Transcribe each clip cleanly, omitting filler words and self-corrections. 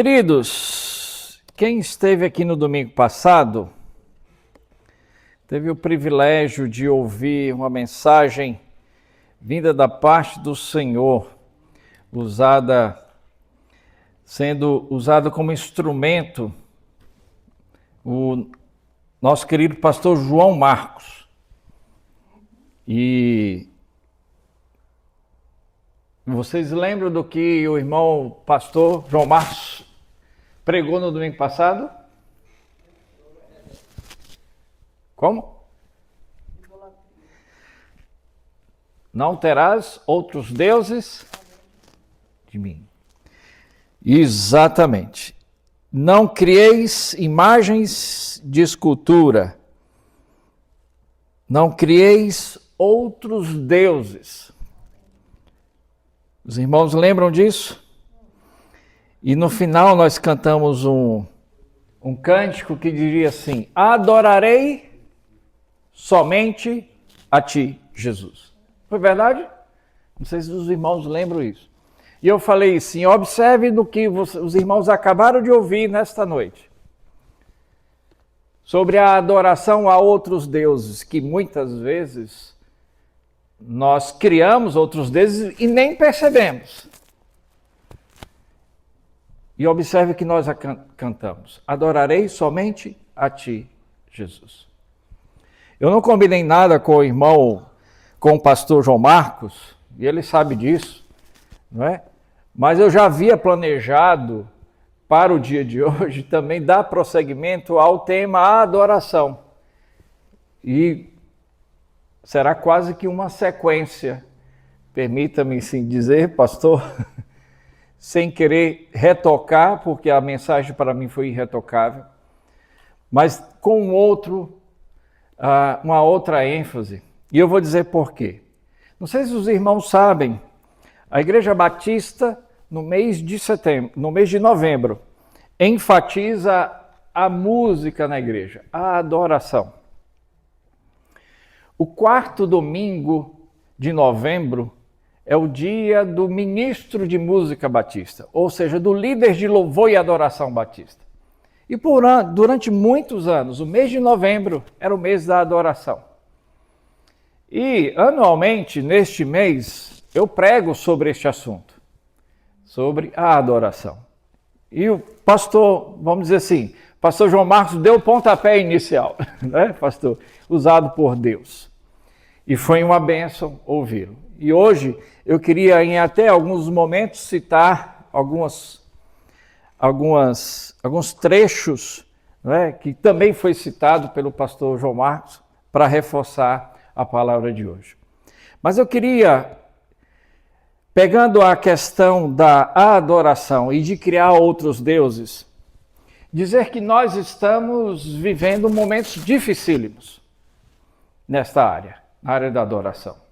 Queridos, quem esteve aqui no domingo passado teve o privilégio de ouvir uma mensagem vinda da parte do Senhor, sendo usada como instrumento o nosso querido pastor João Marcos. E vocês lembram do que o irmão pastor João Marcos pregou no domingo passado? Como? Não terás outros deuses de mim. Exatamente. Não crieis imagens de escultura. Não crieis outros deuses. Os irmãos lembram disso? E no final nós cantamos um cântico que diria assim: adorarei somente a ti, Jesus. Foi verdade? Não sei se os irmãos lembram isso. E eu falei assim: observe no que os irmãos acabaram de ouvir nesta noite. Sobre a adoração a outros deuses, que muitas vezes nós criamos outros deuses e nem percebemos. E observe que nós cantamos: adorarei somente a ti, Jesus. Eu não combinei nada com o irmão, com o pastor João Marcos, e ele sabe disso, não é? Mas eu já havia planejado para o dia de hoje também dar prosseguimento ao tema adoração. E será quase que uma sequência, permita-me sim dizer, pastor, sem querer retocar, porque a mensagem para mim foi irretocável, mas com uma outra ênfase. E eu vou dizer por quê. Não sei se os irmãos sabem, a Igreja Batista, no mês de novembro, enfatiza a música na igreja, a adoração. O quarto domingo de novembro é o dia do ministro de música batista, ou seja, do líder de louvor e adoração batista. E durante muitos anos, o mês de novembro era o mês da adoração. E anualmente, neste mês, eu prego sobre este assunto, sobre a adoração. E o pastor, vamos dizer assim, pastor João Marcos deu o pontapé inicial, né, pastor? Usado por Deus. E foi uma bênção ouvi-lo. E hoje eu queria, em até alguns momentos, citar alguns trechos, né, que também foi citado pelo pastor João Marcos para reforçar a palavra de hoje. Mas eu queria, pegando a questão da adoração e de criar outros deuses, dizer que nós estamos vivendo momentos dificílimos nesta área, na área da adoração.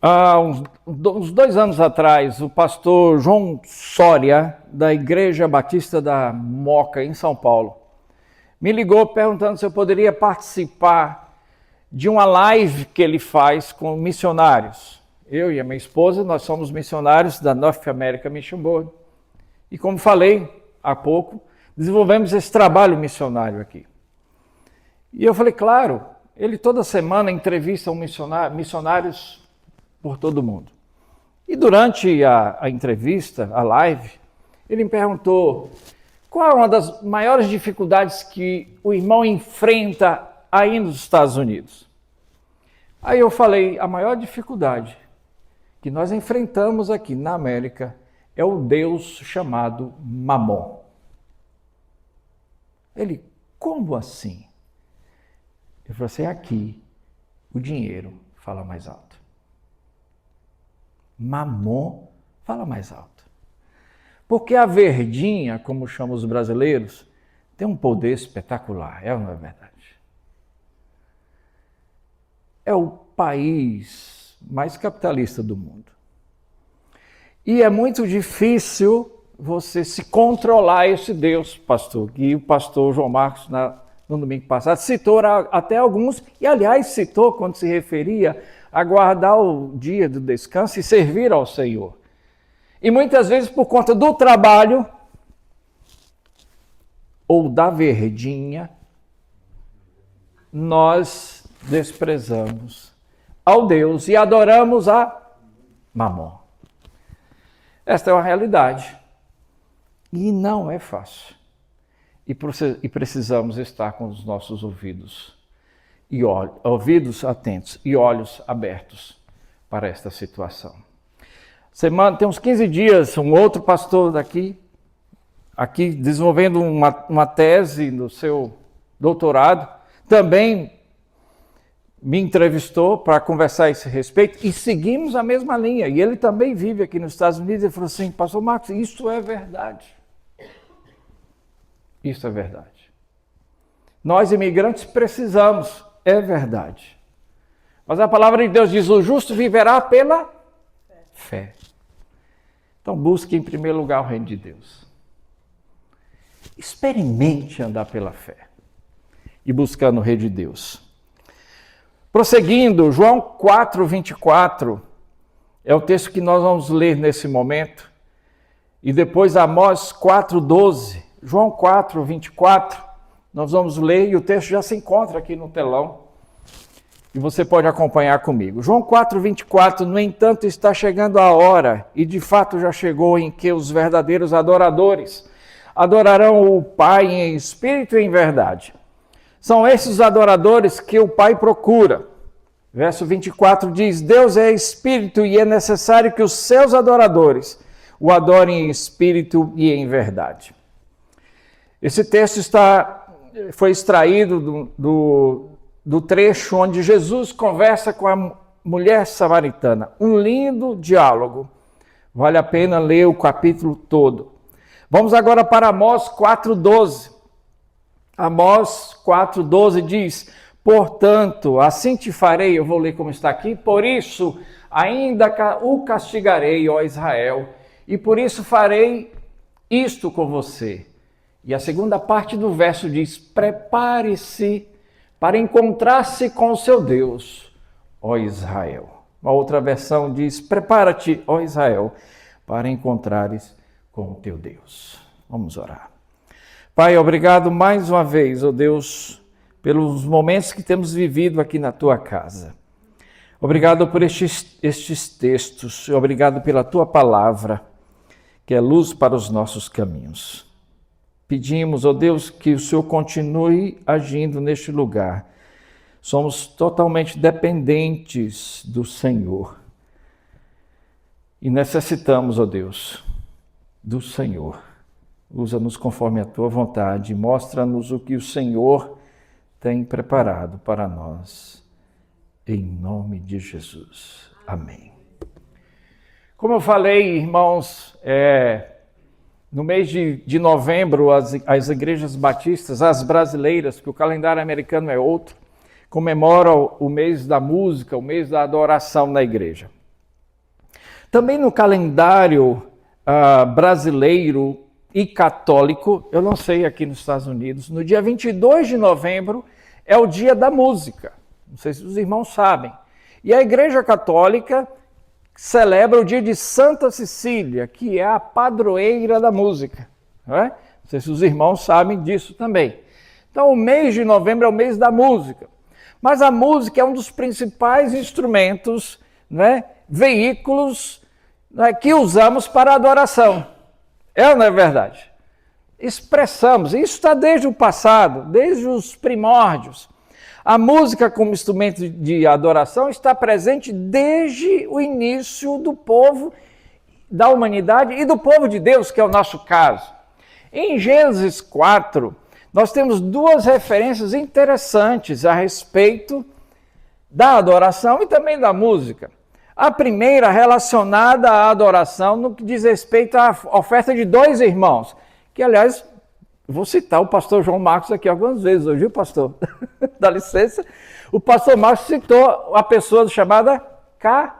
Há uns 2 anos atrás, o pastor João Soria, da Igreja Batista da Moca, em São Paulo, me ligou perguntando se eu poderia participar de uma live que ele faz com missionários. Eu e a minha esposa, nós somos missionários da North American Mission Board. E como falei há pouco, desenvolvemos esse trabalho missionário aqui. E eu falei, claro, ele toda semana entrevista missionários por todo o mundo. E durante a entrevista, a live, ele me perguntou qual é uma das maiores dificuldades que o irmão enfrenta aí nos Estados Unidos. Aí eu falei, a maior dificuldade que nós enfrentamos aqui na América é o Deus chamado Mamon. Ele, como assim? Eu falei assim, aqui o dinheiro fala mais alto. Mamon fala mais alto. Porque a verdinha, como chamam os brasileiros, tem um poder espetacular, é ou não é verdade? É o país mais capitalista do mundo. E é muito difícil você se controlar esse Deus, pastor, que o pastor João Marcos, no domingo passado, citou até alguns, e aliás citou quando se referia a guardar o dia do descanso e servir ao Senhor. E muitas vezes por conta do trabalho ou da verdinha, nós desprezamos ao Deus e adoramos a Mamon. Esta é uma realidade. E não é fácil. E precisamos estar com os nossos ouvidos atentos e olhos abertos para esta situação. Semana, tem uns 15 dias, um outro pastor aqui desenvolvendo uma tese no seu doutorado, também me entrevistou para conversar a esse respeito e seguimos a mesma linha. E ele também vive aqui nos Estados Unidos e falou assim, pastor Marcos, isso é verdade. Isso é verdade. Nós, imigrantes, precisamos, é verdade. Mas a palavra de Deus diz, o justo viverá pela fé. Então busque em primeiro lugar o reino de Deus. Experimente andar pela fé e buscando o reino de Deus. Prosseguindo, João 4:24 é o texto que nós vamos ler nesse momento. E depois Amós 4:12. João 4:24, nós vamos ler e o texto já se encontra aqui no telão. E você pode acompanhar comigo. João 4:24, no entanto, está chegando a hora, e de fato já chegou, em que os verdadeiros adoradores adorarão o Pai em espírito e em verdade. São esses os adoradores que o Pai procura. Verso 24 diz, Deus é espírito e é necessário que os seus adoradores o adorem em espírito e em verdade. Esse texto foi extraído do trecho onde Jesus conversa com a mulher samaritana. Um lindo diálogo. Vale a pena ler o capítulo todo. Vamos agora para Amós 4:12. Amós 4:12 diz, portanto, assim te farei, eu vou ler como está aqui, por isso ainda o castigarei, ó Israel, e por isso farei isto com você. E a segunda parte do verso diz, prepare-se para encontrar-se com o seu Deus, ó Israel. Uma outra versão diz, prepara-te, ó Israel, para encontrares com o teu Deus. Vamos orar. Pai, obrigado mais uma vez, ó Deus, pelos momentos que temos vivido aqui na tua casa. Obrigado por estes textos, obrigado pela tua palavra, que é luz para os nossos caminhos. Pedimos, ó Deus, que o Senhor continue agindo neste lugar. Somos totalmente dependentes do Senhor. E necessitamos, ó Deus, do Senhor. Usa-nos conforme a tua vontade. Mostra-nos o que o Senhor tem preparado para nós. Em nome de Jesus. Amém. Como eu falei, irmãos, no mês de novembro, as igrejas batistas, as brasileiras, que o calendário americano é outro, comemoram o mês da música, o mês da adoração na igreja. Também no calendário brasileiro e católico, eu não sei aqui nos Estados Unidos, no dia 22 de novembro é o dia da música. Não sei se os irmãos sabem. E a Igreja Católica celebra o dia de Santa Cecília, que é a padroeira da música. Não é? Não sei se os irmãos sabem disso também. Então, o mês de novembro é o mês da música. Mas a música é um dos principais instrumentos, né, veículos, né, que usamos para a adoração. É ou não é verdade? Expressamos. Isso está desde o passado, desde os primórdios. A música como instrumento de adoração está presente desde o início do povo, da humanidade e do povo de Deus, que é o nosso caso. Em Gênesis 4, nós temos duas referências interessantes a respeito da adoração e também da música. A primeira relacionada à adoração no que diz respeito à oferta de dois irmãos, que aliás, vou citar o pastor João Marcos aqui algumas vezes hoje, viu, pastor? Dá licença. O pastor Marcos citou a pessoa chamada Caim.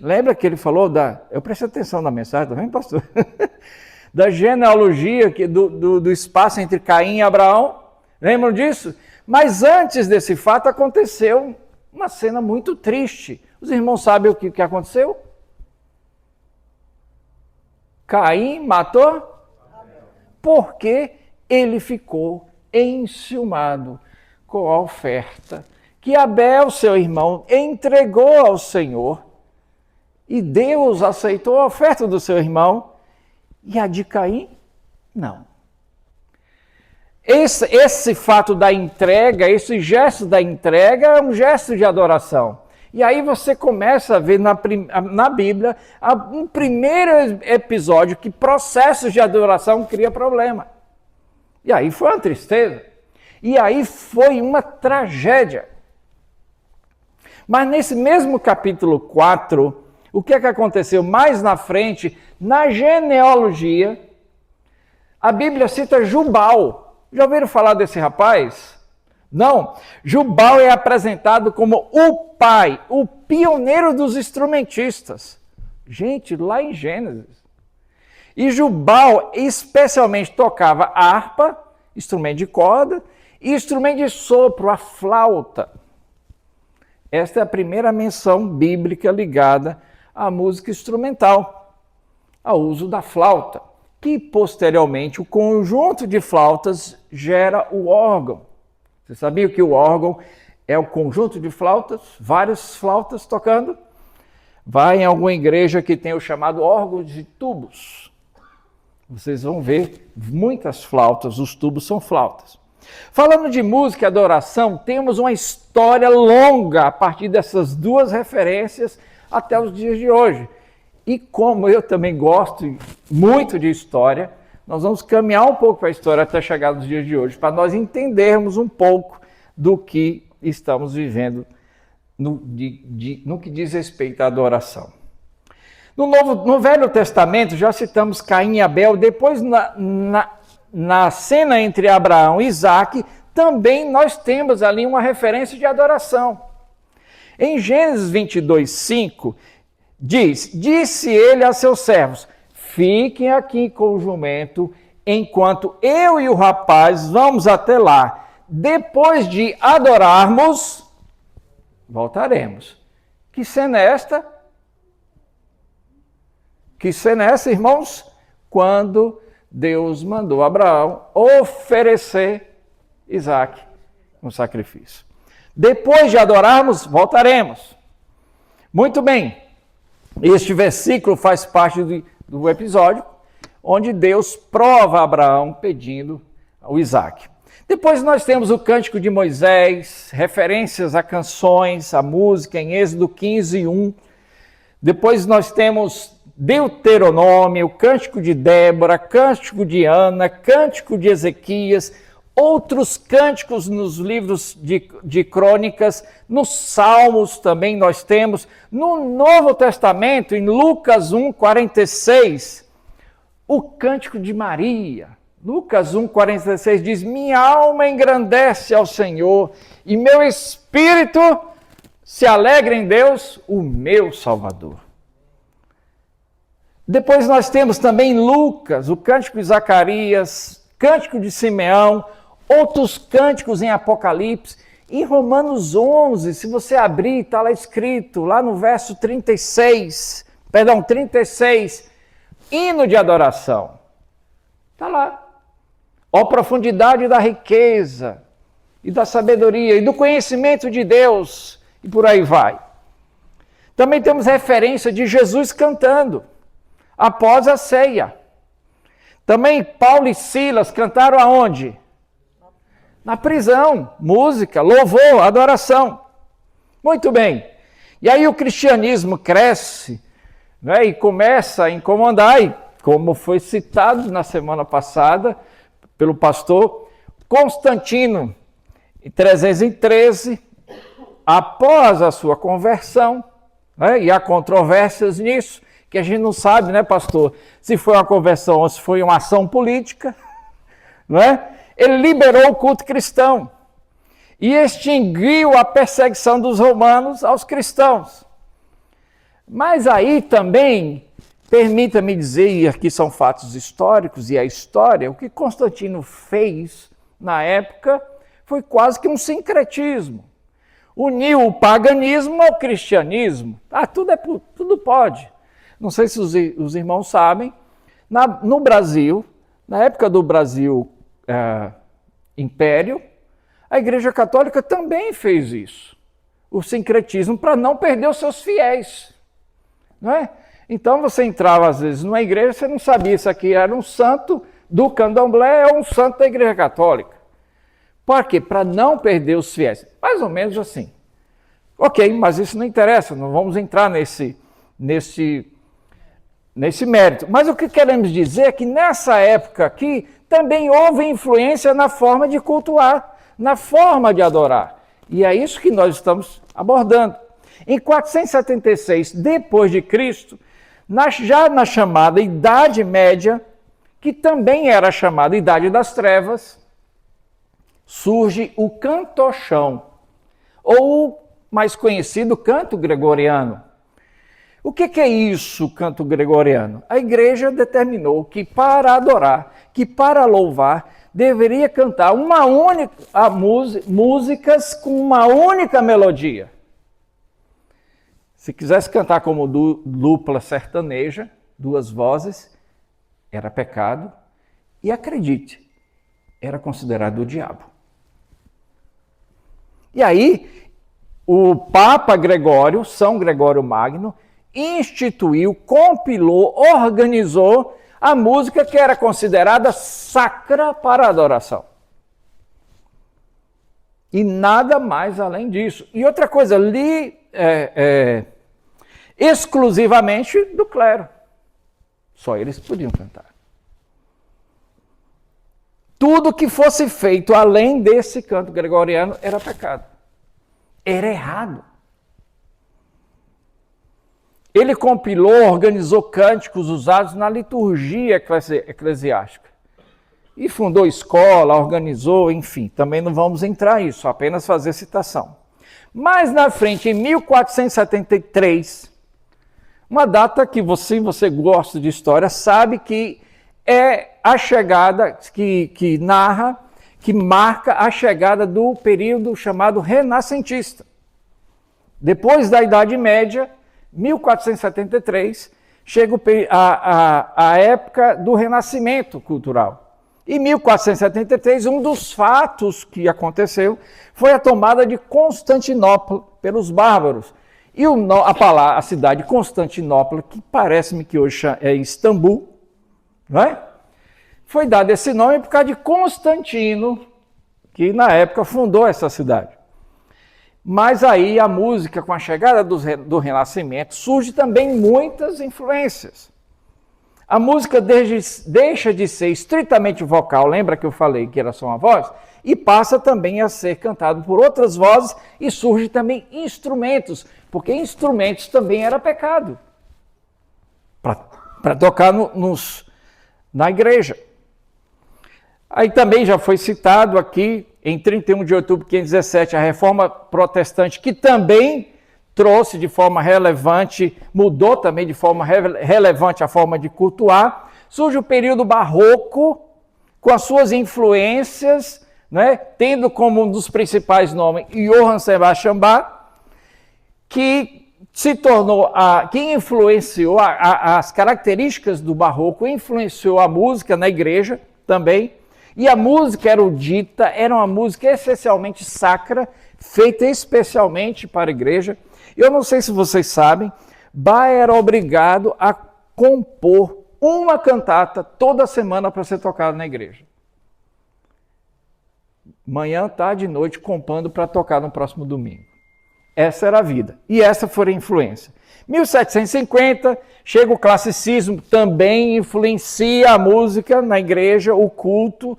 Lembra que ele falou eu prestei atenção na mensagem, tá vendo, pastor? Da genealogia do espaço entre Caim e Abraão. Lembram disso? Mas antes desse fato aconteceu uma cena muito triste. Os irmãos sabem o que aconteceu? Caim matou? Porque ele ficou enciumado com a oferta que Abel, seu irmão, entregou ao Senhor. E Deus aceitou a oferta do seu irmão. E a de Caim, não. Esse fato da entrega, esse gesto da entrega é um gesto de adoração. E aí você começa a ver na Bíblia um primeiro episódio que processos de adoração cria problema. E aí foi uma tristeza. E aí foi uma tragédia. Mas nesse mesmo capítulo 4, o que é que aconteceu mais na frente, na genealogia, a Bíblia cita Jubal. Já ouviram falar desse rapaz? Não. Jubal é apresentado como o pai, o pioneiro dos instrumentistas. Gente, lá em Gênesis. E Jubal especialmente tocava harpa, instrumento de corda, e instrumento de sopro, a flauta. Esta é a primeira menção bíblica ligada à música instrumental, ao uso da flauta, que posteriormente o conjunto de flautas gera o órgão. Você sabia que o órgão é o conjunto de flautas, várias flautas tocando? Vai em alguma igreja que tem o chamado órgão de tubos. Vocês vão ver muitas flautas, os tubos são flautas. Falando de música e adoração, temos uma história longa a partir dessas duas referências até os dias de hoje. E como eu também gosto muito de história, nós vamos caminhar um pouco para a história até chegar nos dias de hoje, para nós entendermos um pouco do que estamos vivendo no que diz respeito à adoração. No Velho Testamento, já citamos Caim e Abel, depois na cena entre Abraão e Isaque, também nós temos ali uma referência de adoração. Em Gênesis 22:5, disse ele a seus servos, fiquem aqui com o jumento, enquanto eu e o rapaz vamos até lá. Depois de adorarmos, voltaremos. Que cena é esta? Que cena é essa, irmãos? Quando Deus mandou Abraão oferecer Isaque no sacrifício. Depois de adorarmos, voltaremos. Muito bem. Este versículo faz parte do episódio onde Deus prova a Abraão pedindo o Isaque. Depois nós temos o Cântico de Moisés, referências a canções, a música em Êxodo 15:1. Depois nós temos Deuteronômio, o Cântico de Débora, Cântico de Ana, Cântico de Ezequias, outros cânticos nos livros de crônicas, nos Salmos também nós temos. No Novo Testamento, em Lucas 1:46, o Cântico de Maria. Lucas 1:46 diz, minha alma engrandece ao Senhor e meu espírito se alegra em Deus, o meu Salvador. Depois nós temos também Lucas, o Cântico de Zacarias, Cântico de Simeão, outros cânticos em Apocalipse. Em Romanos 11, se você abrir, está lá escrito, lá no verso 36, hino de adoração. Está lá. Ó profundidade da riqueza e da sabedoria e do conhecimento de Deus, e por aí vai. Também temos referência de Jesus cantando após a ceia. Também Paulo e Silas cantaram aonde? Na prisão, música, louvor, adoração. Muito bem. E aí o cristianismo cresce, né, e começa a incomodar, e como foi citado na semana passada pelo pastor Constantino, em 313, após a sua conversão, né, e há controvérsias nisso, que a gente não sabe, né, pastor, se foi uma conversão ou se foi uma ação política, não é? Ele liberou o culto cristão e extinguiu a perseguição dos romanos aos cristãos. Mas aí também, permita-me dizer, e aqui são fatos históricos e a história, o que Constantino fez na época foi quase que um sincretismo. Uniu o paganismo ao cristianismo. Tudo pode. Não sei se os irmãos sabem, No Brasil, na época do Brasil Império, a Igreja Católica também fez isso, o sincretismo, para não perder os seus fiéis, não é? Então você entrava às vezes numa igreja, você não sabia se aqui era um santo do candomblé ou um santo da Igreja Católica. Por quê? Para não perder os fiéis. Mais ou menos assim. Ok, mas isso não interessa, não vamos entrar nesse mérito. Mas o que queremos dizer é que nessa época aqui também houve influência na forma de cultuar, na forma de adorar. E é isso que nós estamos abordando. Em 476 depois de Cristo, já na chamada Idade Média, que também era chamada Idade das Trevas, surge o cantochão, ou mais conhecido canto gregoriano. O que é isso, canto gregoriano? A igreja determinou que para adorar, que para louvar, deveria cantar músicas com uma única melodia. Se quisesse cantar como dupla sertaneja, duas vozes, era pecado. E acredite, era considerado o diabo. E aí, o Papa Gregório, São Gregório Magno, instituiu, compilou, organizou a música que era considerada sacra para a adoração. E nada mais além disso. E outra coisa, exclusivamente do clero. Só eles podiam cantar. Tudo que fosse feito além desse canto gregoriano era pecado. Era errado. Ele compilou, organizou cânticos usados na liturgia eclesiástica. E fundou escola, organizou, enfim. Também não vamos entrar nisso, apenas fazer citação. Mais na frente, em 1473, uma data que você gosta de história, sabe que é a chegada, que marca a chegada do período chamado renascentista. Depois da Idade Média, 1473, chega a época do renascimento cultural. Em 1473, um dos fatos que aconteceu foi a tomada de Constantinopla pelos bárbaros. E a cidade de Constantinopla, que parece-me que hoje é Istambul, não é? Foi dado esse nome por causa de Constantino, que na época fundou essa cidade. Mas aí a música, com a chegada do Renascimento, surge também muitas influências. A música deixa de ser estritamente vocal, lembra que eu falei que era só uma voz? E passa também a ser cantado por outras vozes e surge também instrumentos, porque instrumentos também era pecado para tocar na igreja. Aí também já foi citado aqui, em 31 de outubro de 517, a Reforma Protestante, que também trouxe de forma relevante, mudou também de forma relevante a forma de cultuar. Surge o período barroco, com as suas influências, né, tendo como um dos principais nomes Johann Sebastian Bach, que se tornou, que influenciou as características do barroco, influenciou a música na igreja também. E a música erudita era uma música essencialmente sacra, feita especialmente para a igreja. Eu não sei se vocês sabem, Bach era obrigado a compor uma cantata toda semana para ser tocada na igreja. Manhã, tarde e noite, compondo para tocar no próximo domingo. Essa era a vida. E essa foi a influência. 1750, chega o classicismo, também influencia a música na igreja, o culto,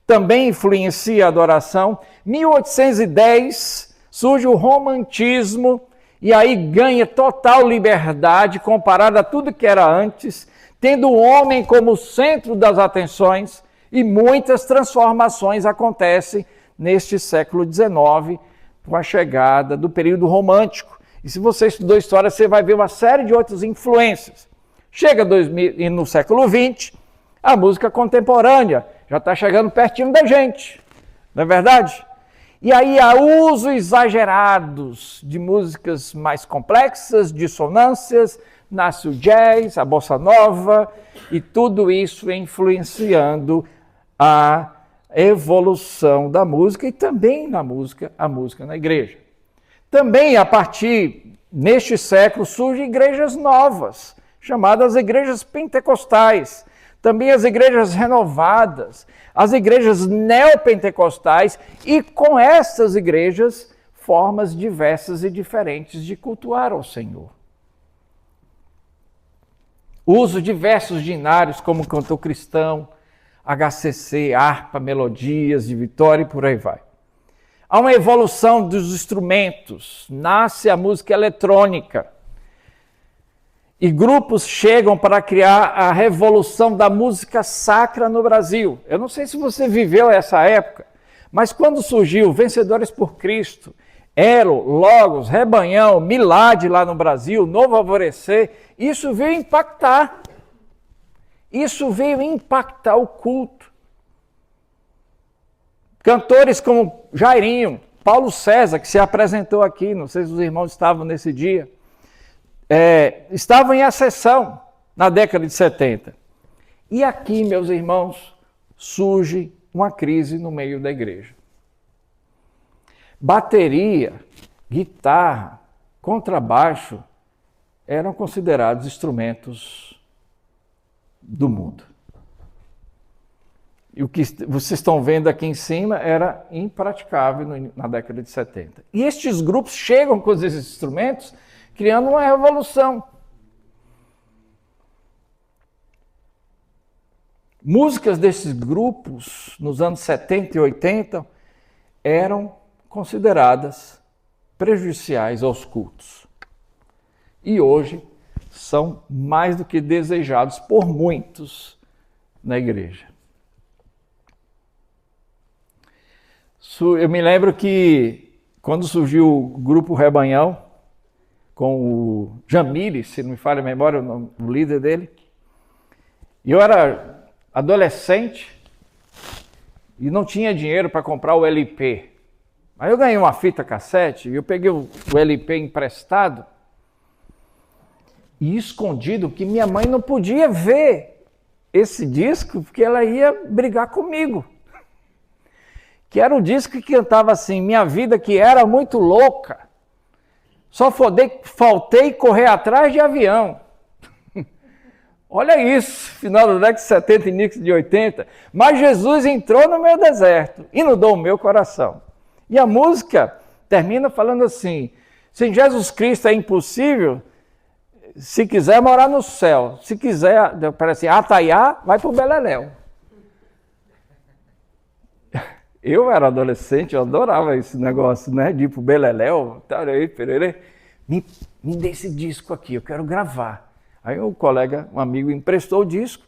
também influencia a adoração. 1810, surge o romantismo, e aí ganha total liberdade comparada a tudo que era antes, tendo o homem como centro das atenções, e muitas transformações acontecem neste século XIX, com a chegada do período romântico. E se você estudou história, você vai ver uma série de outras influências. Chega no século XX, a música contemporânea já está chegando pertinho da gente, não é verdade? E aí há usos exagerados de músicas mais complexas, dissonâncias, nasce o jazz, a bossa nova, e tudo isso influenciando a evolução da música e também na música, a música na igreja. Também, a partir, neste século, surgem igrejas novas, chamadas igrejas pentecostais, também as igrejas renovadas, as igrejas neopentecostais, e com essas igrejas, formas diversas e diferentes de cultuar ao Senhor. Uso diversos dinários, como cantor cristão, HCC, harpa, melodias de vitória e por aí vai. Há uma evolução dos instrumentos, nasce a música eletrônica. E grupos chegam para criar a revolução da música sacra no Brasil. Eu não sei se você viveu essa época, mas quando surgiu Vencedores por Cristo, Elo, Logos, Rebanhão, Milad lá no Brasil, Novo Alvorecer, isso veio impactar. Isso veio impactar o culto. Cantores como Jairinho, Paulo César, que se apresentou aqui, não sei se os irmãos estavam nesse dia, estavam em ascensão na década de 70. E aqui, meus irmãos, surge uma crise no meio da igreja. Bateria, guitarra, contrabaixo eram considerados instrumentos do mundo. E o que vocês estão vendo aqui em cima era impraticável na década de 70. E estes grupos chegam com esses instrumentos, criando uma revolução. Músicas desses grupos, nos anos 70 e 80, eram consideradas prejudiciais aos cultos. E hoje são mais do que desejados por muitos na igreja. Eu me lembro que quando surgiu o grupo Rebanhão, com o Jamile, se não me falha a memória, o líder dele, e eu era adolescente e não tinha dinheiro para comprar o LP. Aí eu ganhei uma fita cassete e eu peguei o LP emprestado e escondido, que minha mãe não podia ver esse disco porque ela ia brigar comigo. Que era um disco que cantava assim: minha vida que era muito louca, só faltei correr atrás de avião. Olha isso, final da década de 70 e início de 80. Mas Jesus entrou no meu deserto e inundou o meu coração. E a música termina falando assim: sem Jesus Cristo é impossível, se quiser morar no céu, se quiser, parece ataiá, vai para o Beleléu. Eu era adolescente, eu adorava esse negócio, né? De ir pro Beleléu, me dê esse disco aqui, eu quero gravar. Aí um colega, um amigo, emprestou o disco.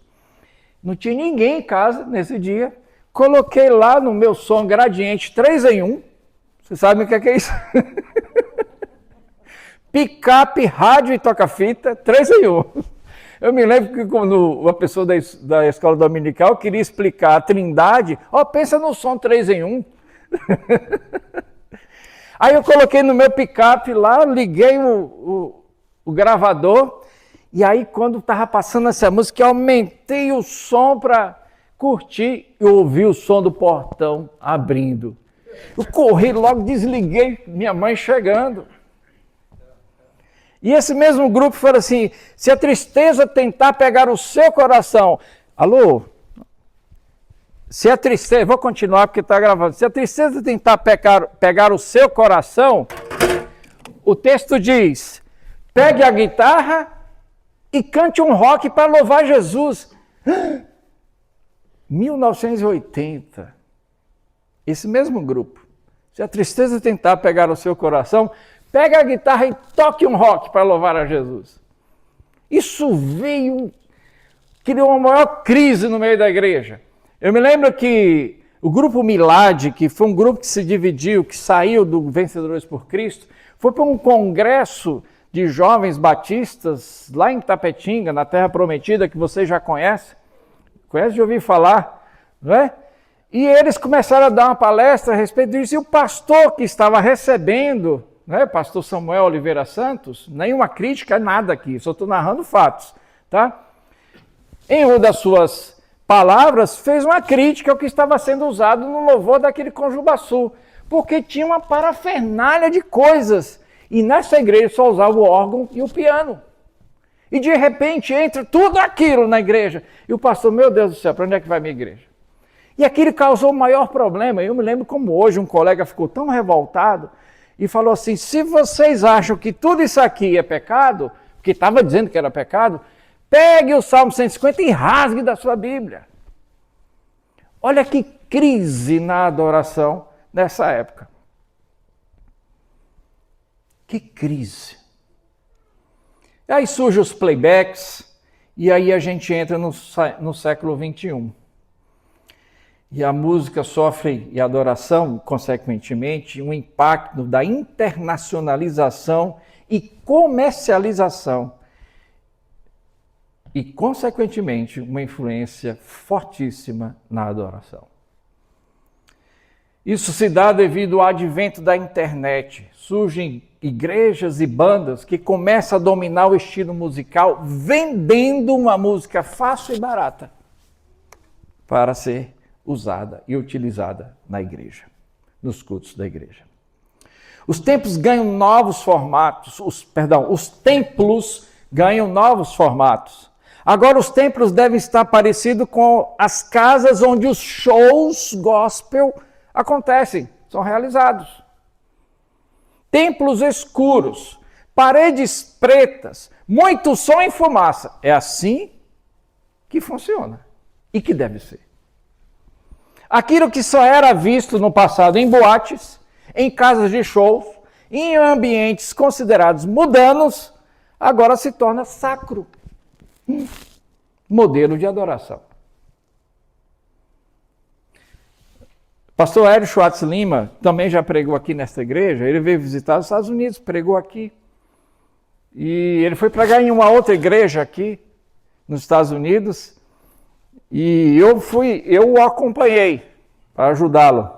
Não tinha ninguém em casa nesse dia. Coloquei lá no meu som gradiente 3 em 1. Vocês sabem o que é isso? Picape, rádio e toca-fita, 3 em 1. Eu me lembro que quando uma pessoa da escola dominical queria explicar a Trindade, pensa no som 3 em 1. Aí eu coloquei no meu picape lá, liguei o gravador, e aí quando estava passando essa música, eu aumentei o som para curtir, eu ouvi o som do portão abrindo. Eu corri logo, desliguei, minha mãe chegando. E esse mesmo grupo falou assim: se a tristeza tentar pegar o seu coração... Alô? Se a tristeza... Vou continuar porque está gravando. Se a tristeza tentar pegar o seu coração, o texto diz: pegue a guitarra e cante um rock para louvar Jesus. 1980. Esse mesmo grupo. Se a tristeza tentar pegar o seu coração, pega a guitarra e toque um rock para louvar a Jesus. Isso criou uma maior crise no meio da igreja. Eu me lembro que o grupo Milad, que foi um grupo que se dividiu, que saiu do Vencedores por Cristo, foi para um congresso de jovens batistas lá em Tapetinga, na Terra Prometida, que você já conhece. Conhece de ouvir falar, não é? E eles começaram a dar uma palestra a respeito disso, e o pastor que estava recebendo né, pastor Samuel Oliveira Santos, nenhuma crítica, nada aqui, só estou narrando fatos, tá? Em uma das suas palavras, fez uma crítica ao que estava sendo usado no louvor daquele Conjubaçu, porque tinha uma parafernália de coisas, e nessa igreja só usava o órgão e o piano. E de repente entra tudo aquilo na igreja. E o pastor, meu Deus do céu, para onde é que vai minha igreja? E aquilo causou o maior problema. Eu me lembro como hoje um colega ficou tão revoltado e falou assim, se vocês acham que tudo isso aqui é pecado, porque estava dizendo que era pecado, pegue o Salmo 150 e rasgue da sua Bíblia. Olha que crise na adoração nessa época. Que crise. E aí surgem os playbacks, e aí a gente entra no século XXI. E a música sofre, e a adoração, consequentemente, um impacto da internacionalização e comercialização. E, consequentemente, uma influência fortíssima na adoração. Isso se dá devido ao advento da internet. Surgem igrejas e bandas que começam a dominar o estilo musical, vendendo uma música fácil e barata para ser usada e utilizada na igreja, nos cultos da igreja. Os templos ganham novos formatos, os templos ganham novos formatos. Agora os templos devem estar parecidos com as casas onde os shows gospel acontecem, são realizados. Templos escuros, paredes pretas, muito som e fumaça. É assim que funciona e que deve ser. Aquilo que só era visto no passado em boates, em casas de shows, em ambientes considerados mundanos, agora se torna sacro. Modelo de adoração. Pastor Hélio Schwartz Lima também já pregou aqui nesta igreja, ele veio visitar os Estados Unidos, pregou aqui. E ele foi pregar em uma outra igreja aqui, nos Estados Unidos, e eu o acompanhei para ajudá-lo.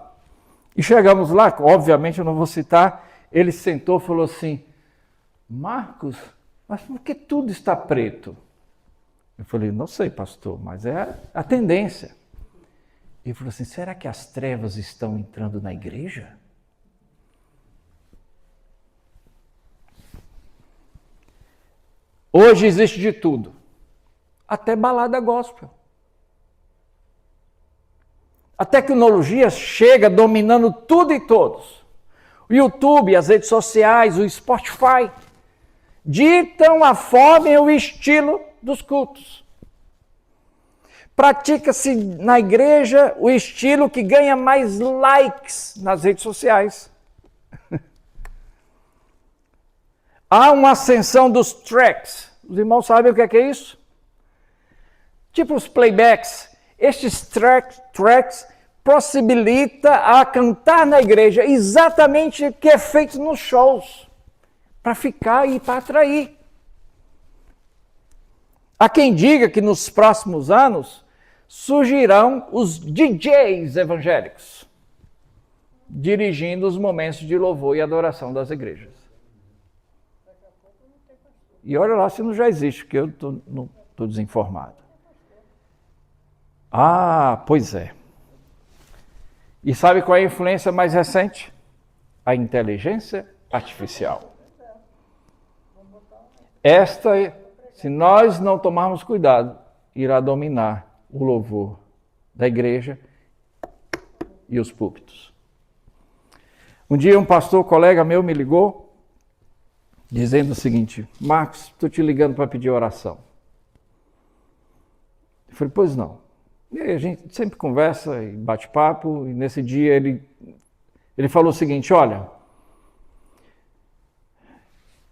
E chegamos lá, obviamente eu não vou citar, ele sentou e falou assim, Marcos, mas por que tudo está preto? Eu falei, não sei, pastor, mas é a tendência. Ele falou assim, será que as trevas estão entrando na igreja? Hoje existe de tudo, até balada gospel. A tecnologia chega dominando tudo e todos. O YouTube, as redes sociais, o Spotify, ditam a forma e o estilo dos cultos. Pratica-se na igreja o estilo que ganha mais likes nas redes sociais. Há uma ascensão dos tracks. Os irmãos sabem o que é isso? Tipo os playbacks. Estes tracks possibilita a cantar na igreja exatamente o que é feito nos shows. Para ficar e para atrair. Há quem diga que nos próximos anos surgirão os DJs evangélicos, dirigindo os momentos de louvor e adoração das igrejas. E olha lá se não já existe, porque eu não estou desinformado. Ah, pois é. E sabe qual é a influência mais recente? A inteligência artificial. Esta, se nós não tomarmos cuidado, irá dominar o louvor da igreja e os púlpitos. Um dia um pastor, colega meu, me ligou, dizendo o seguinte, Marcos, estou te ligando para pedir oração. Eu falei, pois não. E aí a gente sempre conversa e bate papo, e nesse dia ele falou o seguinte, olha,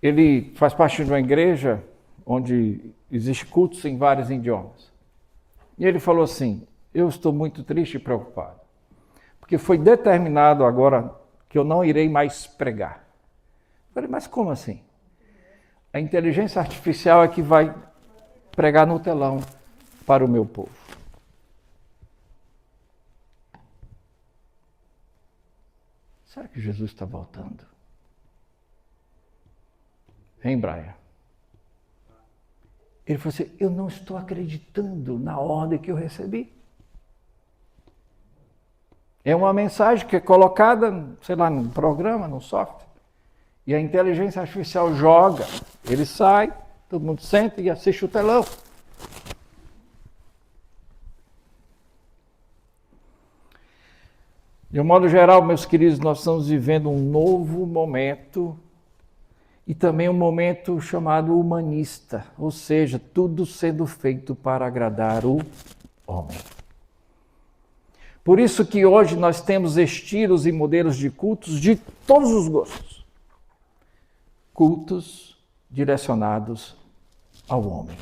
ele faz parte de uma igreja onde existe cultos em vários idiomas. E ele falou assim, eu estou muito triste e preocupado, porque foi determinado agora que eu não irei mais pregar. Eu falei, mas como assim? A inteligência artificial é que vai pregar no telão para o meu povo. Será que Jesus está voltando? Hein, Brian? Ele falou assim, eu não estou acreditando na ordem que eu recebi. É uma mensagem que é colocada, sei lá, num programa, num software. E a inteligência artificial joga, ele sai, todo mundo senta e assiste o telão. De um modo geral, meus queridos, nós estamos vivendo um novo momento e também um momento chamado humanista, ou seja, tudo sendo feito para agradar o homem. Por isso que hoje nós temos estilos e modelos de cultos de todos os gostos. Cultos direcionados ao homem.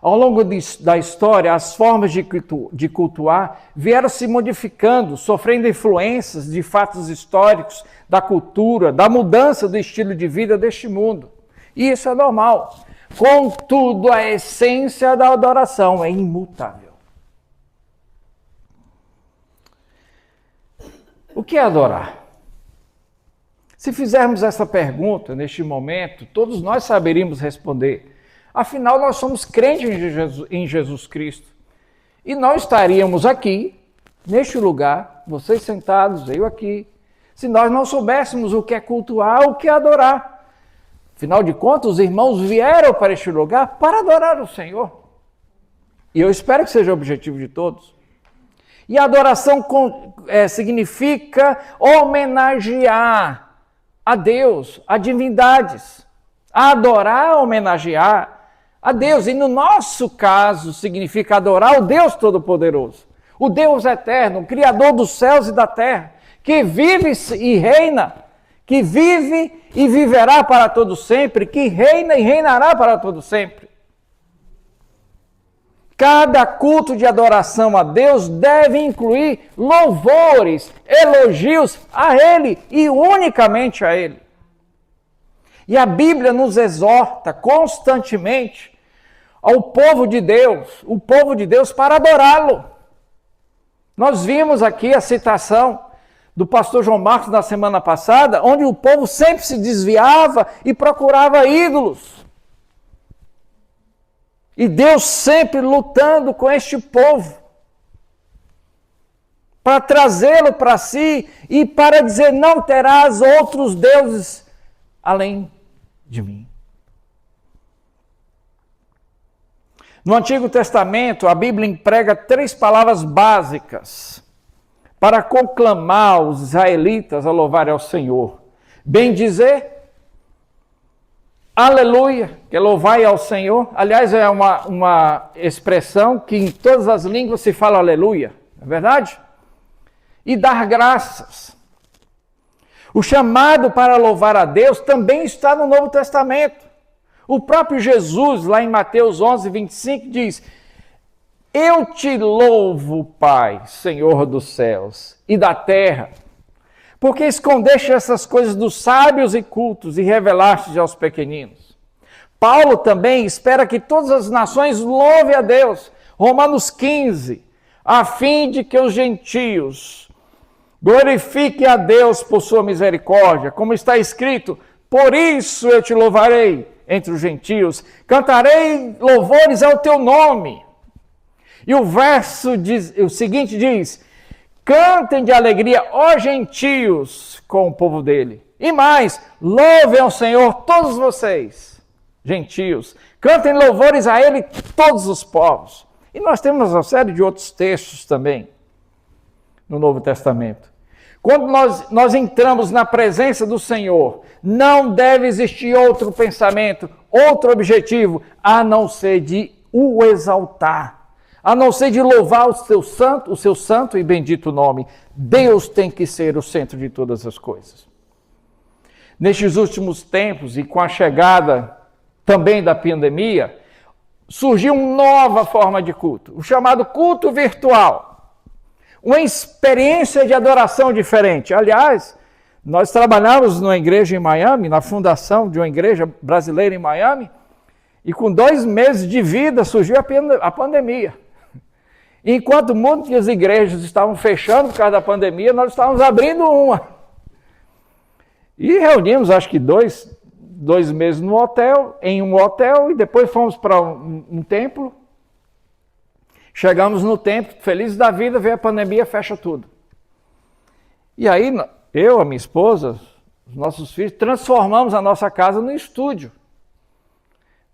Ao longo da história, as formas de cultuar vieram se modificando, sofrendo influências de fatos históricos, da cultura, da mudança do estilo de vida deste mundo. E isso é normal. Contudo, a essência da adoração é imutável. O que é adorar? Se fizermos essa pergunta neste momento, todos nós saberíamos responder. Afinal, nós somos crentes em Jesus Cristo. E nós estaríamos aqui, neste lugar, vocês sentados, eu aqui, se nós não soubéssemos o que é cultuar, o que é adorar. Afinal de contas, os irmãos vieram para este lugar para adorar o Senhor. E eu espero que seja o objetivo de todos. E a adoração significa homenagear a Deus, a divindades. Adorar, homenagear a Deus. E no nosso caso, significa adorar o Deus Todo-Poderoso. O Deus Eterno, o Criador dos céus e da terra, que vive e reina, que vive e viverá para todo sempre, que reina e reinará para todo sempre. Cada culto de adoração a Deus deve incluir louvores, elogios a Ele e unicamente a Ele. E a Bíblia nos exorta constantemente ao povo de Deus, o povo de Deus para adorá-lo. Nós vimos aqui a citação do pastor João Marcos na semana passada, onde o povo sempre se desviava e procurava ídolos. E Deus sempre lutando com este povo, para trazê-lo para si e para dizer, não terás outros deuses além de mim. No Antigo Testamento, a Bíblia emprega 3 palavras básicas para conclamar os israelitas a louvarem ao Senhor. Bendizer, aleluia, que é louvai ao Senhor. Aliás, é uma expressão que em todas as línguas se fala aleluia, não é verdade? E dar graças. O chamado para louvar a Deus também está no Novo Testamento. O próprio Jesus, lá em Mateus 11, 25, diz, eu te louvo, Pai, Senhor dos céus e da terra, porque escondeste essas coisas dos sábios e cultos e revelaste aos pequeninos. Paulo também espera que todas as nações louvem a Deus. Romanos 15, a fim de que os gentios glorifiquem a Deus por sua misericórdia, como está escrito, por isso eu te louvarei entre os gentios, cantarei louvores ao teu nome. E o seguinte diz, cantem de alegria, ó gentios, com o povo dele. E mais, louvem ao Senhor todos vocês, gentios. Cantem louvores a ele todos os povos. E nós temos uma série de outros textos também no Novo Testamento. Quando nós entramos na presença do Senhor, não deve existir outro pensamento, outro objetivo, a não ser de o exaltar, a não ser de louvar o seu santo e bendito nome. Deus tem que ser o centro de todas as coisas. Nestes últimos tempos e com a chegada também da pandemia, surgiu uma nova forma de culto, o chamado culto virtual. Uma experiência de adoração diferente. Aliás, nós trabalhamos numa igreja em Miami, na fundação de uma igreja brasileira em Miami, e com 2 meses de vida surgiu a pandemia. Enquanto muitas igrejas estavam fechando por causa da pandemia, nós estávamos abrindo uma. E reunimos, acho que 2 meses no hotel, em um hotel, e depois fomos para um templo. Chegamos no templo, felizes da vida, veio a pandemia, fecha tudo. E aí, eu, a minha esposa, os nossos filhos, transformamos a nossa casa no estúdio,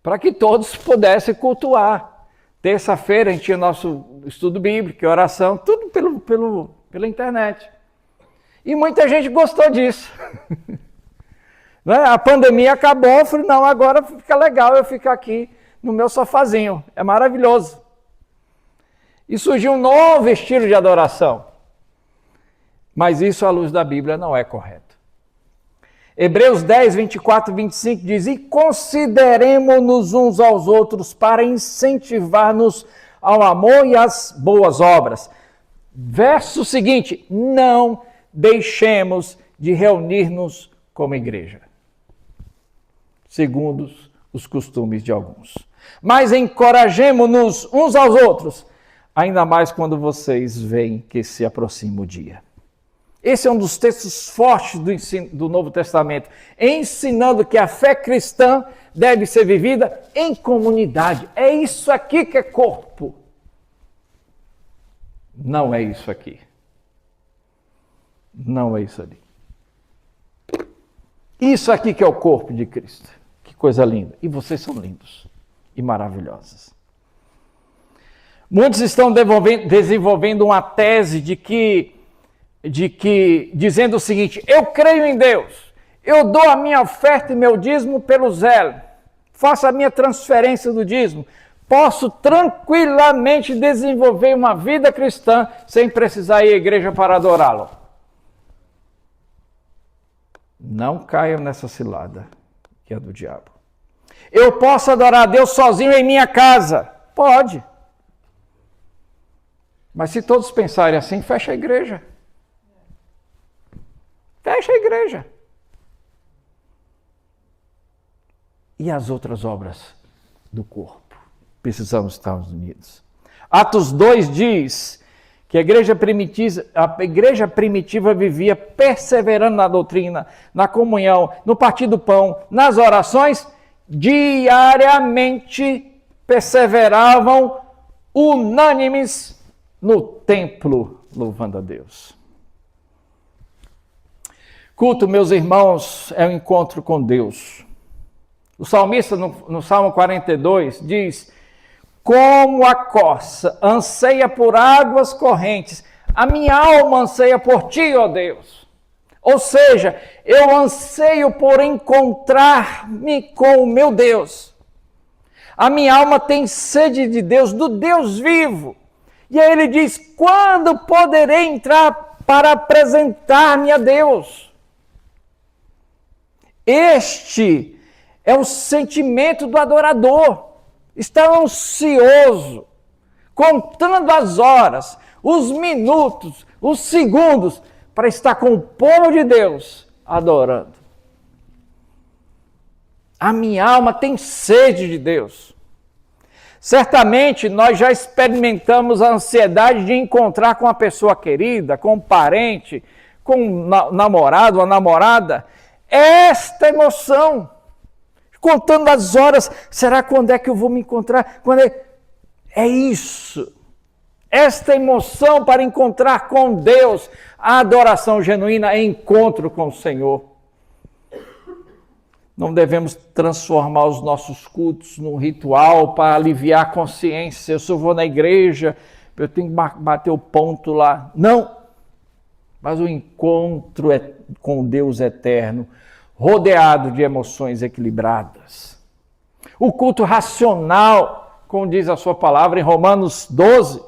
para que todos pudessem cultuar. Terça-feira a gente tinha nosso estudo bíblico, oração, tudo pela internet. E muita gente gostou disso. A pandemia acabou, eu falei, não, agora fica legal eu ficar aqui no meu sofazinho, é maravilhoso. E surgiu um novo estilo de adoração. Mas isso, à luz da Bíblia, não é correto. Hebreus 10, 24 e 25 diz, e consideremo-nos uns aos outros para incentivar-nos ao amor e às boas obras. Verso seguinte, não deixemos de reunir-nos como igreja, segundo os costumes de alguns. Mas encorajemo-nos uns aos outros, ainda mais quando vocês veem que se aproxima o dia. Esse é um dos textos fortes do Novo Testamento, ensinando que a fé cristã deve ser vivida em comunidade. É isso aqui que é corpo. Não é isso aqui. Não é isso ali. Isso aqui que é o corpo de Cristo. Que coisa linda. E vocês são lindos e maravilhosos. Muitos estão desenvolvendo uma tese dizendo o seguinte, eu creio em Deus, eu dou a minha oferta e meu dízimo pelo zelo, faço a minha transferência do dízimo, posso tranquilamente desenvolver uma vida cristã sem precisar ir à igreja para adorá-lo. Não caiam nessa cilada, que é do diabo. Eu posso adorar a Deus sozinho em minha casa? Pode. Mas se todos pensarem assim, fecha a igreja. Fecha a igreja. E as outras obras do corpo? Precisamos estar unidos. Atos 2 diz que a igreja primitiva vivia perseverando na doutrina, na comunhão, no partir do pão, nas orações, diariamente perseveravam unânimes no templo, louvando a Deus. Culto, meus irmãos, é um encontro com Deus. O salmista, no Salmo 42, diz, como a corça anseia por águas correntes, a minha alma anseia por ti, ó Deus. Ou seja, eu anseio por encontrar-me com o meu Deus. A minha alma tem sede de Deus, do Deus vivo. E aí ele diz, quando poderei entrar para apresentar-me a Deus? Este é o sentimento do adorador. Está ansioso, contando as horas, os minutos, os segundos, para estar com o povo de Deus adorando. A minha alma tem sede de Deus. Certamente nós já experimentamos a ansiedade de encontrar com uma pessoa querida, com um parente, com um namorado ou namorada. Esta emoção, contando as horas, será quando é que eu vou me encontrar? É isso. Esta emoção para encontrar com Deus, a adoração genuína é encontro com o Senhor. Não devemos transformar os nossos cultos num ritual para aliviar a consciência. Eu só vou na igreja, eu tenho que bater o ponto lá. Não. Mas o encontro é com Deus eterno, rodeado de emoções equilibradas. O culto racional, como diz a sua palavra em Romanos 12.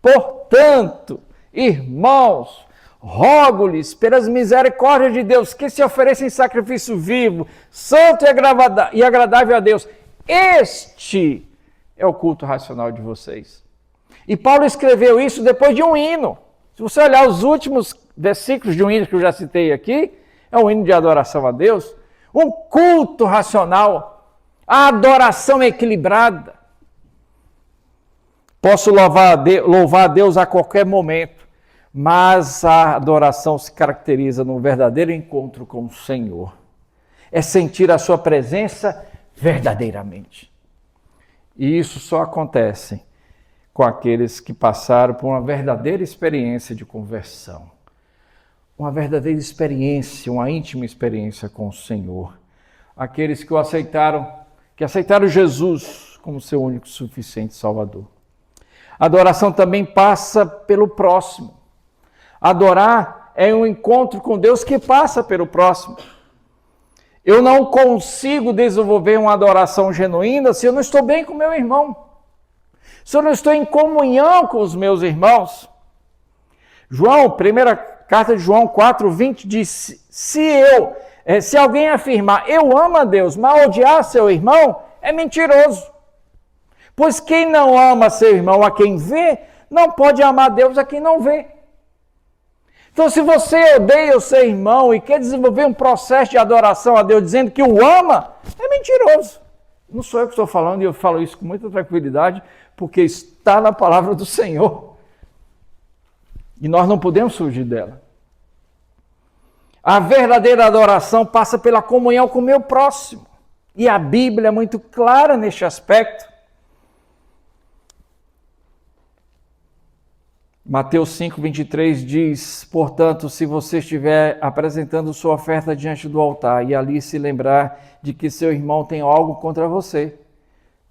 Portanto, irmãos, rogo-lhes pelas misericórdias de Deus que se ofereçam em sacrifício vivo, santo e agradável a Deus. Este é o culto racional de vocês. E Paulo escreveu isso depois de um hino. Se você olhar os últimos versículos de um hino que eu já citei aqui, é um hino de adoração a Deus, um culto racional, a adoração equilibrada. Posso louvar a Deus a qualquer momento, mas a adoração se caracteriza num verdadeiro encontro com o Senhor. é sentir a sua presença verdadeiramente. E isso só acontece com aqueles que passaram por uma verdadeira experiência de conversão. Uma verdadeira experiência, uma íntima experiência com o Senhor. Aqueles que aceitaram Jesus como seu único e suficiente Salvador. A adoração também passa pelo próximo. Adorar é um encontro com Deus que passa pelo próximo. Eu não consigo desenvolver uma adoração genuína se eu não estou bem com meu irmão. Se eu não estou em comunhão com os meus irmãos. Primeira carta de João 4:20 diz, se alguém afirmar, eu amo a Deus, mas odiar seu irmão, é mentiroso. Pois quem não ama seu irmão a quem vê, não pode amar Deus a quem não vê. Então, se você odeia o seu irmão e quer desenvolver um processo de adoração a Deus dizendo que o ama, é mentiroso. Não sou eu que estou falando, e eu falo isso com muita tranquilidade, porque está na palavra do Senhor. E nós não podemos fugir dela. A verdadeira adoração passa pela comunhão com o meu próximo. E a Bíblia é muito clara neste aspecto. Mateus 5:23 diz, portanto, se você estiver apresentando sua oferta diante do altar e ali se lembrar de que seu irmão tem algo contra você,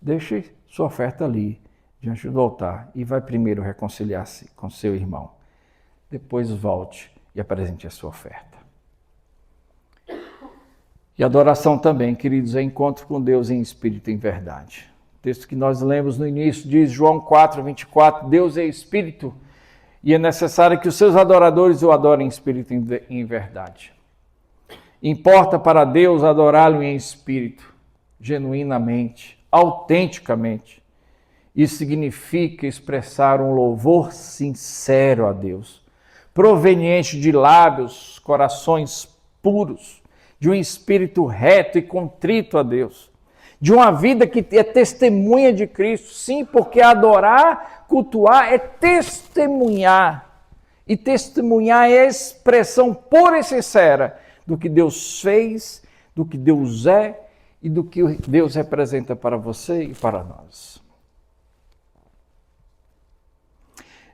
deixe sua oferta ali, diante do altar, e vai primeiro reconciliar-se com seu irmão. Depois volte e apresente a sua oferta. E adoração também, queridos, é encontro com Deus em espírito e em verdade. O texto que nós lemos no início diz, João 4:24, Deus é espírito, e é necessário que os seus adoradores o adorem em espírito e em verdade. Importa para Deus adorá-lo em espírito, genuinamente, autenticamente. Isso significa expressar um louvor sincero a Deus, proveniente de lábios, corações puros, de um espírito reto e contrito a Deus, de uma vida que é testemunha de Cristo. Sim, porque adorar, cultuar é testemunhar. E testemunhar é a expressão pura e sincera do que Deus fez, do que Deus é e do que Deus representa para você e para nós.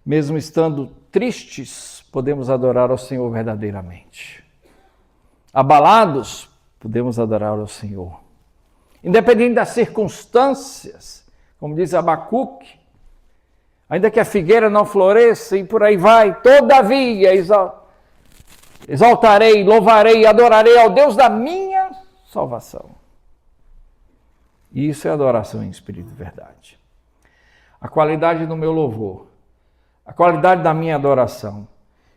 Mesmo estando tristes, podemos adorar ao Senhor verdadeiramente. Abalados, podemos adorar ao Senhor. Independente das circunstâncias, como diz Abacuque, ainda que a figueira não floresça e por aí vai, todavia exaltarei, louvarei e adorarei ao Deus da minha salvação. E isso é adoração em espírito e verdade. A qualidade do meu louvor, a qualidade da minha adoração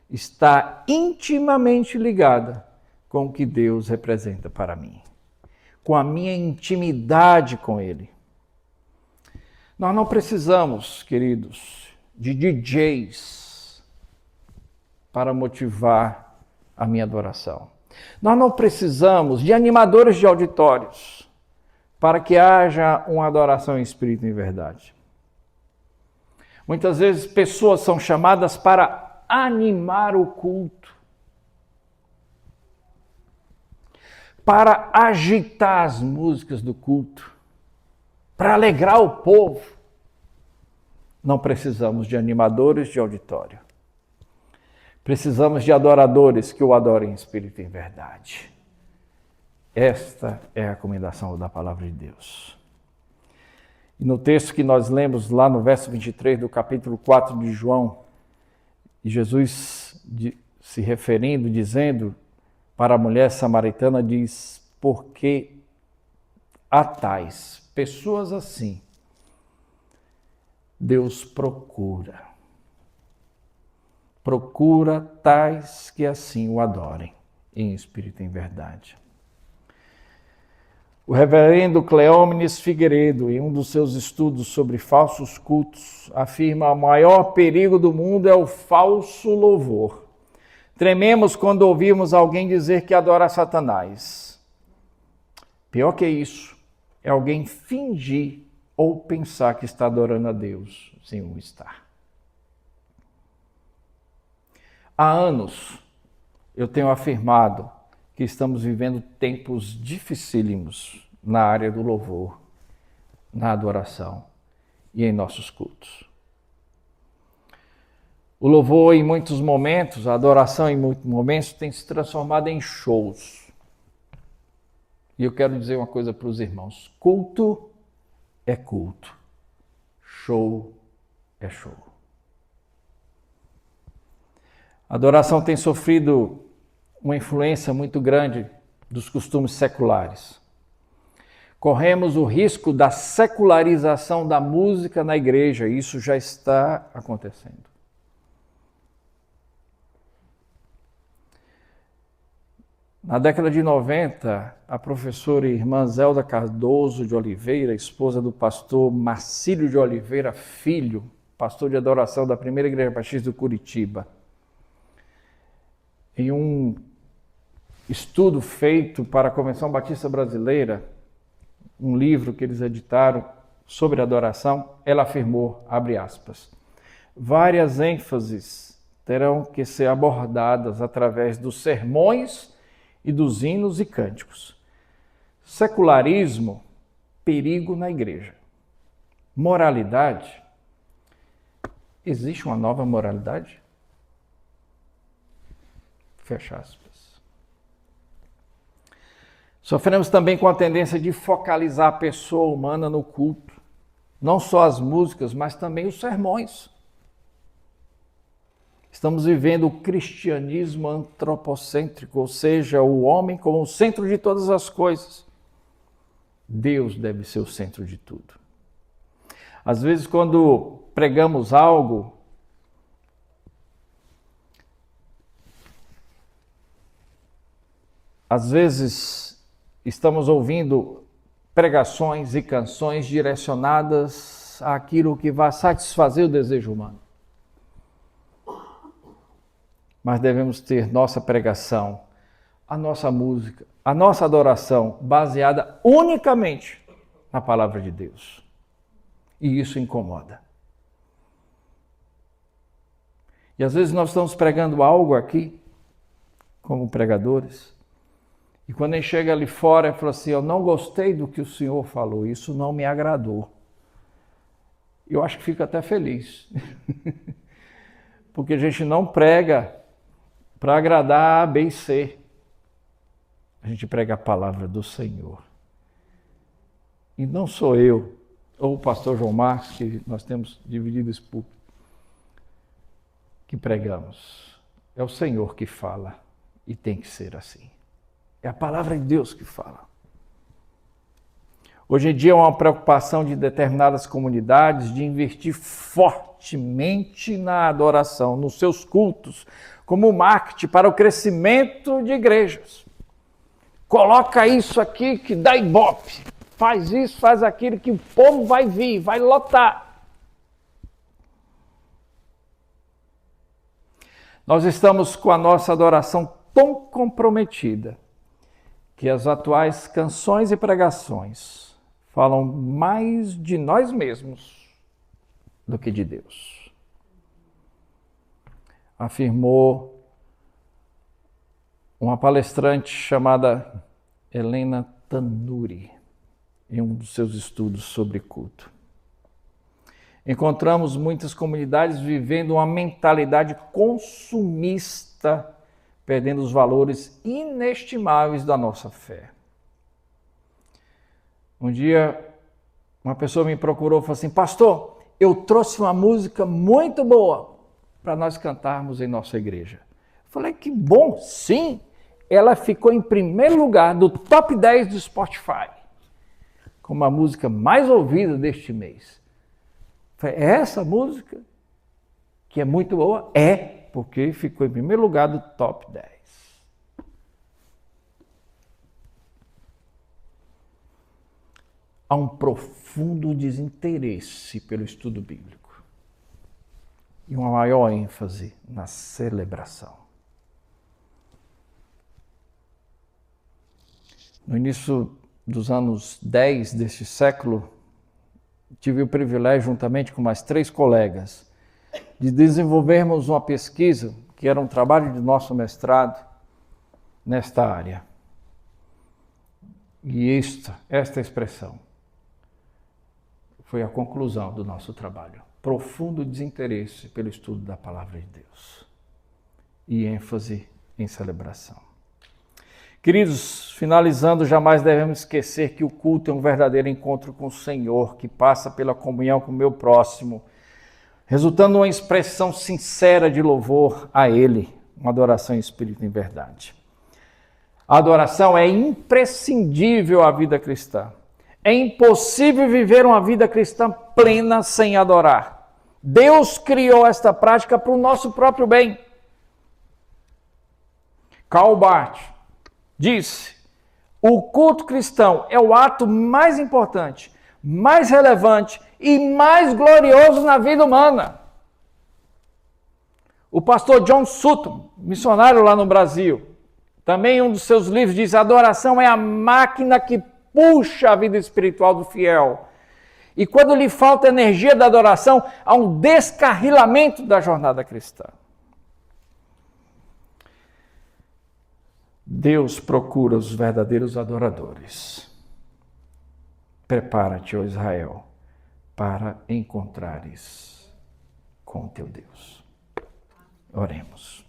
está intimamente ligada com o que Deus representa para mim, com a minha intimidade com Ele. Nós não precisamos, queridos, de DJs para motivar a minha adoração. Nós não precisamos de animadores de auditórios para que haja uma adoração em espírito e em verdade. Muitas vezes pessoas são chamadas para animar o culto, para agitar as músicas do culto, para alegrar o povo. Não precisamos de animadores de auditório. Precisamos de adoradores que o adorem em espírito e em verdade. Esta é a recomendação da palavra de Deus. E no texto que nós lemos lá no verso 23 do capítulo 4 de João, Jesus se referindo, dizendo para a mulher samaritana, diz, porque há tais pessoas assim, Deus procura tais que assim o adorem, em espírito e em verdade. O reverendo Cleómenes Figueiredo, em um dos seus estudos sobre falsos cultos, afirma: o maior perigo do mundo é o falso louvor. Trememos quando ouvimos alguém dizer que adora Satanás. Pior que isso, é alguém fingir ou pensar que está adorando a Deus sem o estar. Há anos eu tenho afirmado que estamos vivendo tempos dificílimos na área do louvor, na adoração e em nossos cultos. O louvor, em muitos momentos, a adoração, em muitos momentos, tem se transformado em shows. E eu quero dizer uma coisa para os irmãos: culto é culto, show é show. A adoração tem sofrido uma influência muito grande dos costumes seculares. Corremos o risco da secularização da música na igreja, e isso já está acontecendo. Na década de 90, a professora e irmã Zelda Cardoso de Oliveira, esposa do pastor Marcílio de Oliveira Filho, pastor de adoração da Primeira Igreja Batista do Curitiba, em um estudo feito para a Convenção Batista Brasileira, um livro que eles editaram sobre adoração, ela afirmou, abre aspas, várias ênfases terão que ser abordadas através dos sermões e dos hinos e cânticos. Secularismo, perigo na igreja. Moralidade, existe uma nova moralidade? Fecha aspas. Sofremos também com a tendência de focalizar a pessoa humana no culto. Não só as músicas, mas também os sermões. Estamos vivendo o cristianismo antropocêntrico, ou seja, o homem como o centro de todas as coisas. Deus deve ser o centro de tudo. Às vezes, quando pregamos algo, às vezes estamos ouvindo pregações e canções direcionadas àquilo que vai satisfazer o desejo humano. Mas devemos ter nossa pregação, a nossa música, a nossa adoração baseada unicamente na palavra de Deus. E isso incomoda. E às vezes nós estamos pregando algo aqui, como pregadores, e quando a gente chega ali fora e fala assim, eu não gostei do que o Senhor falou, isso não me agradou. Eu acho que fico até feliz. Porque a gente não prega para agradar A, B e C. A gente prega a palavra do Senhor. E não sou eu, ou o pastor João Marcos, que nós temos dividido esse púlpito, que pregamos. É o Senhor que fala, e tem que ser assim. É a palavra de Deus que fala. Hoje em dia é uma preocupação de determinadas comunidades de investir fortemente na adoração, nos seus cultos, como marketing para o crescimento de igrejas. Coloca isso aqui que dá ibope. Faz isso, faz aquilo que o povo vai vir, vai lotar. Nós estamos com a nossa adoração tão comprometida que as atuais canções e pregações falam mais de nós mesmos do que de Deus. Afirmou uma palestrante chamada Helena Tanuri, em um dos seus estudos sobre culto. Encontramos muitas comunidades vivendo uma mentalidade consumista, perdendo os valores inestimáveis da nossa fé. Um dia, uma pessoa me procurou e falou assim, pastor, eu trouxe uma música muito boa para nós cantarmos em nossa igreja. Eu falei, que bom, sim. Ela ficou em primeiro lugar do top 10 do Spotify, como a música mais ouvida deste mês. Eu falei, é essa música que é muito boa? É, porque ficou em primeiro lugar do top 10. Há um profundo desinteresse pelo estudo bíblico e uma maior ênfase na celebração. No início dos anos 10 deste século, tive o privilégio, juntamente com mais 3 colegas, de desenvolvermos uma pesquisa, que era um trabalho de nosso mestrado, nesta área. E esta expressão foi a conclusão do nosso trabalho. Profundo desinteresse pelo estudo da palavra de Deus e ênfase em celebração. Queridos, finalizando, jamais devemos esquecer que o culto é um verdadeiro encontro com o Senhor, que passa pela comunhão com o meu próximo, resultando em uma expressão sincera de louvor a Ele, uma adoração em espírito e em verdade. A adoração é imprescindível à vida cristã. É impossível viver uma vida cristã plena sem adorar. Deus criou esta prática para o nosso próprio bem. Karl Barth disse: o culto cristão é o ato mais importante, mais relevante e mais glorioso na vida humana. O pastor John Sutton, missionário lá no Brasil, também em um dos seus livros diz: a adoração é a máquina que puxa a vida espiritual do fiel. E quando lhe falta energia da adoração, há um descarrilamento da jornada cristã. Deus procura os verdadeiros adoradores. Prepara-te, ó Israel, para encontrares com teu Deus. Oremos.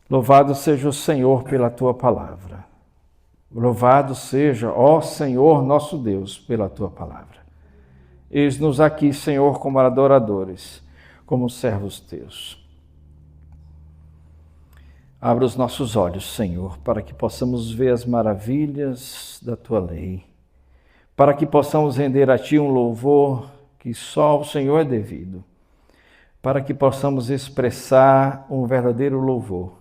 Louvado seja o Senhor pela tua palavra. Louvado seja, ó Senhor, nosso Deus, pela tua palavra. Eis-nos aqui, Senhor, como adoradores, como servos teus. Abra os nossos olhos, Senhor, para que possamos ver as maravilhas da tua lei, para que possamos render a ti um louvor que só ao Senhor é devido, para que possamos expressar um verdadeiro louvor,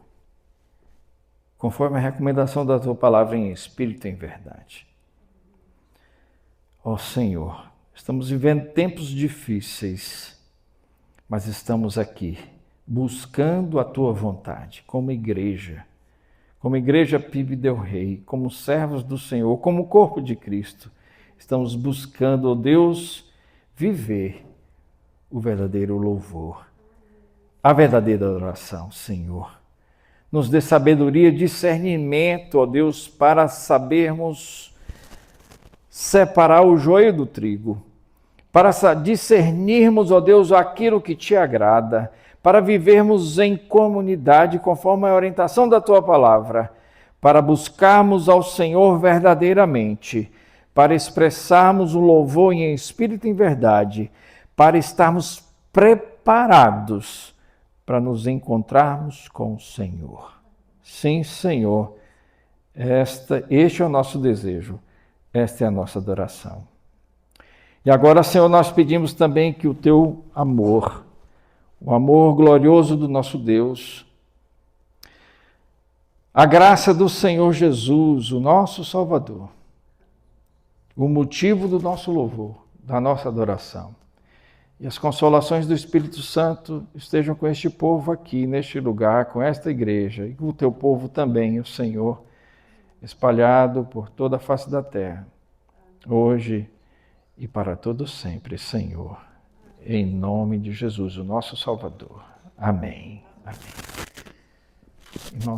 conforme a recomendação da tua palavra em espírito e em verdade. Ó Senhor, estamos vivendo tempos difíceis, mas estamos aqui buscando a tua vontade, como igreja PIB Del Rey, como servos do Senhor, como corpo de Cristo. Estamos buscando, ó Deus, viver o verdadeiro louvor, a verdadeira adoração, Senhor. Nos dê sabedoria e discernimento, ó Deus, para sabermos separar o joio do trigo, para discernirmos, ó Deus, aquilo que te agrada, para vivermos em comunidade conforme a orientação da tua palavra, para buscarmos ao Senhor verdadeiramente, para expressarmos o louvor em espírito e em verdade, para estarmos preparados para nos encontrarmos com o Senhor. Sim, Senhor, este é o nosso desejo, esta é a nossa adoração. E agora, Senhor, nós pedimos também que o teu amor, o amor glorioso do nosso Deus, a graça do Senhor Jesus, o nosso Salvador, o motivo do nosso louvor, da nossa adoração, e as consolações do Espírito Santo estejam com este povo aqui, neste lugar, com esta igreja, e com o teu povo também, o Senhor, espalhado por toda a face da terra, hoje e para todo sempre, Senhor. Em nome de Jesus, o nosso Salvador. Amém. Amém. Irmão,